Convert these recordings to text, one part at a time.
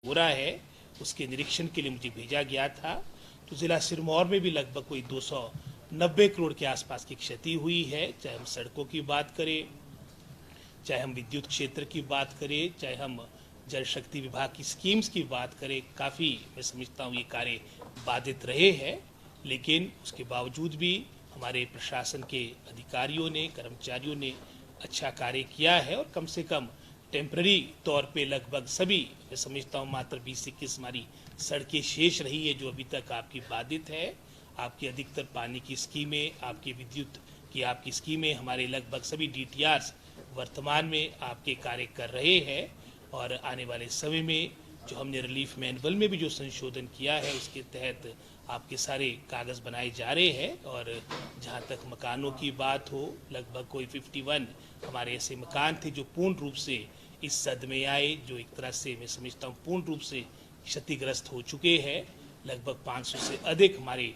हो रहा है उसके निरीक्षण के लिए मुझे भेजा गया था। तो जिला सिरमौर में भी लगभग कोई 290 करोड़ के आसपास की क्षति हुई है, चाहे हम सड़कों की बात करें, चाहे हम विद्युत क्षेत्र की बात करें, चाहे हम जल शक्ति विभाग की स्कीम्स की बात करें। काफ़ी मैं समझता हूँ ये कार्य बाधित रहे हैं, लेकिन उसके बावजूद भी हमारे प्रशासन के अधिकारियों ने, कर्मचारियों ने अच्छा कार्य किया है और कम से कम टेम्पररी तौर पे लगभग सभी, मैं समझता हूँ मात्र 20-21 हमारी सड़कें शेष रही है जो अभी तक आपकी बाधित है। आपकी अधिकतर पानी की स्कीमें, आपकी विद्युत की आपकी स्कीमें, हमारे लगभग सभी DTRs वर्तमान में आपके कार्य कर रहे हैं और आने वाले समय में जो हमने रिलीफ मैनुअल में भी जो संशोधन किया है उसके तहत आपके सारे कागज़ बनाए जा रहे हैं। और जहां तक मकानों की बात हो, लगभग कोई 51 हमारे ऐसे मकान थे जो पूर्ण रूप से इस सद में आए, जो एक तरह से मैं समझता हूँ पूर्ण रूप से क्षतिग्रस्त हो चुके हैं। लगभग 500 से अधिक हमारे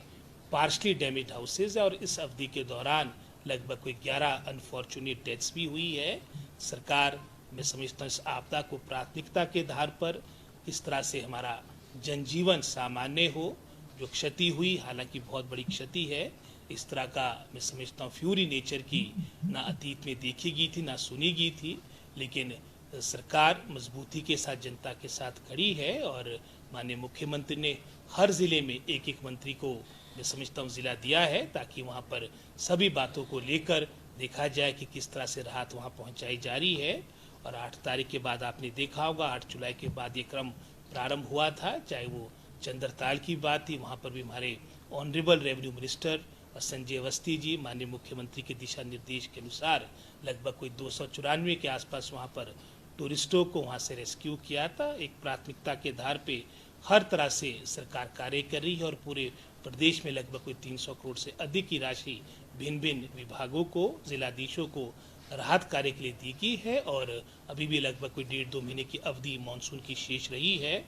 पार्शली डैमेज हाउसेज है और इस अवधि के दौरान लगभग कोई 11 अनफॉर्चुनेट डेथ्स भी हुई है। सरकार, मैं समझता हूँ इस आपदा को प्राथमिकता के आधार पर इस तरह से हमारा जनजीवन सामान्य हो। जो क्षति हुई, हालांकि बहुत बड़ी क्षति है, इस तरह का मैं समझता हूँ फ्यूरी नेचर की ना अतीत में देखी गई थी, ना सुनी गई थी। लेकिन सरकार मजबूती के साथ जनता के साथ खड़ी है और माननीय मुख्यमंत्री ने हर जिले में एक एक मंत्री को मैं समझता हूँ जिला दिया है ताकि वहाँ पर सभी बातों को लेकर देखा जाए कि किस तरह से राहत वहाँ पहुँचाई जा रही है। और 8 तारीख के बाद आपने देखा होगा, 8 जुलाई के बाद ये क्रम प्रारंभ हुआ था, चाहे वो चंद्रताल की बात थी, वहाँ पर भी हमारे honourable revenue minister Sanjay Awasthi ji माननीय मुख्यमंत्री के दिशा निर्देश के अनुसार लगभग कोई 294 के आसपास वहाँ पर टूरिस्टों को वहाँ से रेस्क्यू किया था। एक प्राथमिकता के आधार पे हर तरह से सरकार कार्य कर रही है और पूरे प्रदेश में लगभग कोई 300 करोड़ से अधिक की राशि भिन्न भिन्न विभागों को, जिलाधीशों को राहत कार्य के लिए दी गई है। और अभी भी लगभग कोई 1.5-2 महीने की अवधि मानसून की शेष रही है।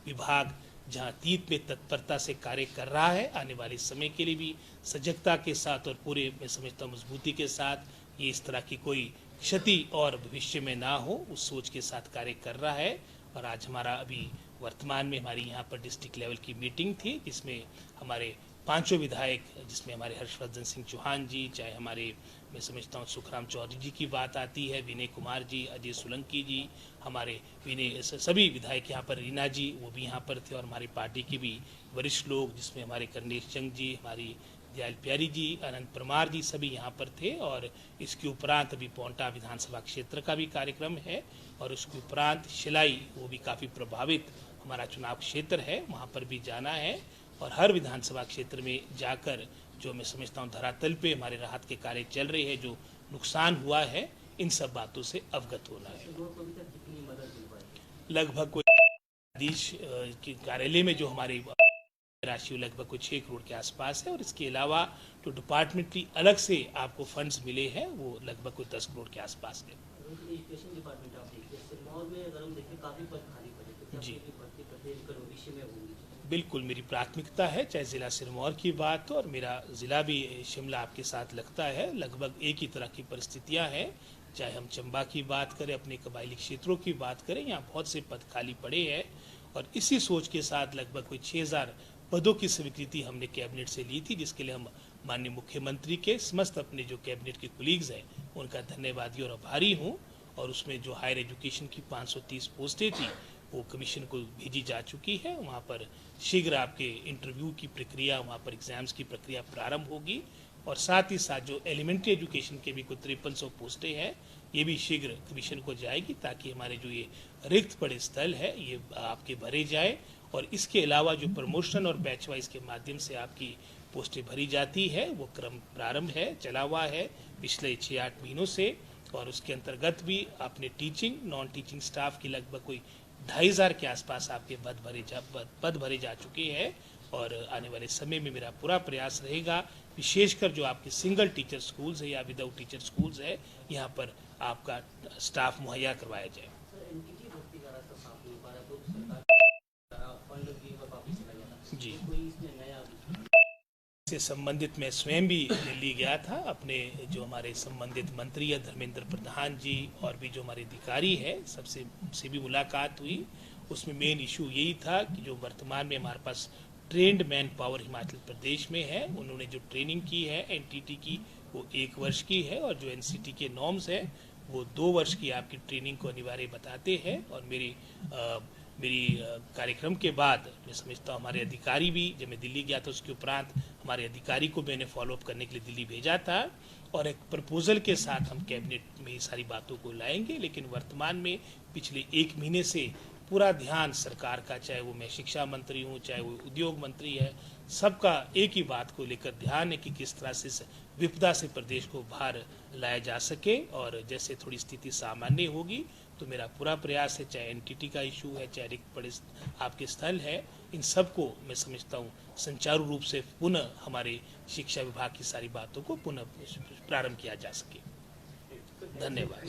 विभाग जहां अतीत में तत्परता से कार्य कर रहा है, आने वाले समय के लिए भी सजगता के साथ और पूरे मैं समझता हूँ मजबूती के साथ ये इस तरह की कोई क्षति और भविष्य में ना हो, उस सोच के साथ कार्य कर रहा है। और आज हमारा अभी वर्तमान में हमारी यहाँ पर डिस्ट्रिक्ट लेवल की मीटिंग थी जिसमें हमारे 5 विधायक, जिसमें हमारे हर्षवर्धन सिंह चौहान जी, चाहे हमारे मैं समझता हूँ सुखराम चौधरी जी की बात आती है, विनय कुमार जी, अजय सोलंकी जी, हमारे विनय सभी विधायक यहाँ पर, रीना जी वो भी यहाँ पर थे और हमारी पार्टी के भी वरिष्ठ लोग जिसमें हमारे करनेश चंद जी, हमारी दयाल प्यारी जी, अनंत परमार जी सभी यहाँ पर थे। और इसके उपरांत अभी पोंटा विधानसभा क्षेत्र का भी कार्यक्रम है और उसके उपरांत शिलाई, वो भी काफ़ी प्रभावित हमारा चुनाव क्षेत्र है, वहाँ पर भी जाना है और हर विधानसभा क्षेत्र में जाकर जो मैं समझता हूँ धरातल पे हमारे राहत के कार्य चल रहे हैं, जो नुकसान हुआ है, इन सब बातों से अवगत होना है। लगभग कोई अधीश के कार्यालय में जो हमारी राशि लगभग कोई 6 करोड़ के आसपास है और इसके अलावा जो डिपार्टमेंटली अलग से आपको फंड्स मिले हैं वो लगभग कोई 10 करोड़ के आसपास है। जी बिल्कुल, मेरी प्राथमिकता है, चाहे ज़िला सिरमौर की बात हो और मेरा ज़िला भी शिमला आपके साथ लगता है, लगभग एक ही तरह की परिस्थितियां हैं। चाहे हम चंबा की बात करें, अपने कबायली क्षेत्रों की बात करें, यहाँ बहुत से पद खाली पड़े हैं और इसी सोच के साथ लगभग कोई 6000 पदों की स्वीकृति हमने कैबिनेट से ली थी, जिसके लिए हम माननीय मुख्यमंत्री के समस्त अपने जो कैबिनेट के कोलीग्स हैं उनका धन्यवादी और आभारी हूँ। और उसमें जो हायर एजुकेशन की 530 पोस्टें थी वो कमीशन को भेजी जा चुकी है। वहाँ पर शीघ्र आपके इंटरव्यू की प्रक्रिया, वहाँ पर एग्जाम्स की प्रक्रिया प्रारंभ होगी और साथ ही साथ जो एलिमेंट्री एजुकेशन के भी कुछ 5300 पोस्टें हैं ये भी शीघ्र कमीशन को जाएगी ताकि हमारे जो ये रिक्त पड़े स्थल है ये आपके भरे जाए। और इसके अलावा जो प्रमोशन और बैच वाइज के माध्यम से आपकी पोस्टें भरी जाती है वो क्रम प्रारंभ है, चला हुआ है पिछले 6-8 महीनों से। और उसके अंतर्गत भी आपने टीचिंग, नॉन टीचिंग स्टाफ की लगभग कोई 2500 के आसपास आपके पद भरे जा चुके हैं। और आने वाले समय में मेरा पूरा प्रयास रहेगा, विशेषकर जो आपके सिंगल टीचर स्कूल्स है या विदाउट टीचर स्कूल्स है, यहाँ पर आपका स्टाफ मुहैया करवाया जाए। जी से संबंधित मैं स्वयं भी दिल्ली गया था, अपने जो हमारे संबंधित मंत्री है धर्मेंद्र प्रधान जी और भी जो हमारे अधिकारी है सबसे से भी मुलाकात हुई उसमें मेन इशू यही था कि जो वर्तमान में हमारे पास trend man power Himachal Pradesh में है, उन्होंने जो ट्रेनिंग की है एनटीटी की वो 1 वर्ष की है, और जो एनसीटी के नॉर्म्स है वो 2 वर्ष की आपकी ट्रेनिंग को अनिवार्य बताते हैं। और मेरी कार्यक्रम के बाद मैं समझता हूँ हमारे अधिकारी भी, जब मैं दिल्ली गया था उसके उपरांत हमारे अधिकारी को मैंने फॉलोअप करने के लिए दिल्ली भेजा था, और एक प्रपोजल के साथ हम कैबिनेट में ये सारी बातों को लाएंगे। लेकिन वर्तमान में पिछले 1 महीने से पूरा ध्यान सरकार का, चाहे वो मैं शिक्षा मंत्री हूँ, चाहे वो उद्योग मंत्री है, सबका एक ही बात को लेकर ध्यान है कि किस तरह से इस विपदा से प्रदेश को बाहर लाया जा सके। और जैसे थोड़ी स्थिति सामान्य होगी तो मेरा पूरा प्रयास है, चाहे एनटीटी का इशू है, चाहे रिक्त पड़े आपके स्थल है, इन सबको मैं समझता हूँ सुचारू रूप से पुनः हमारे शिक्षा विभाग की सारी बातों को पुनः प्रारंभ किया जा सके। धन्यवाद।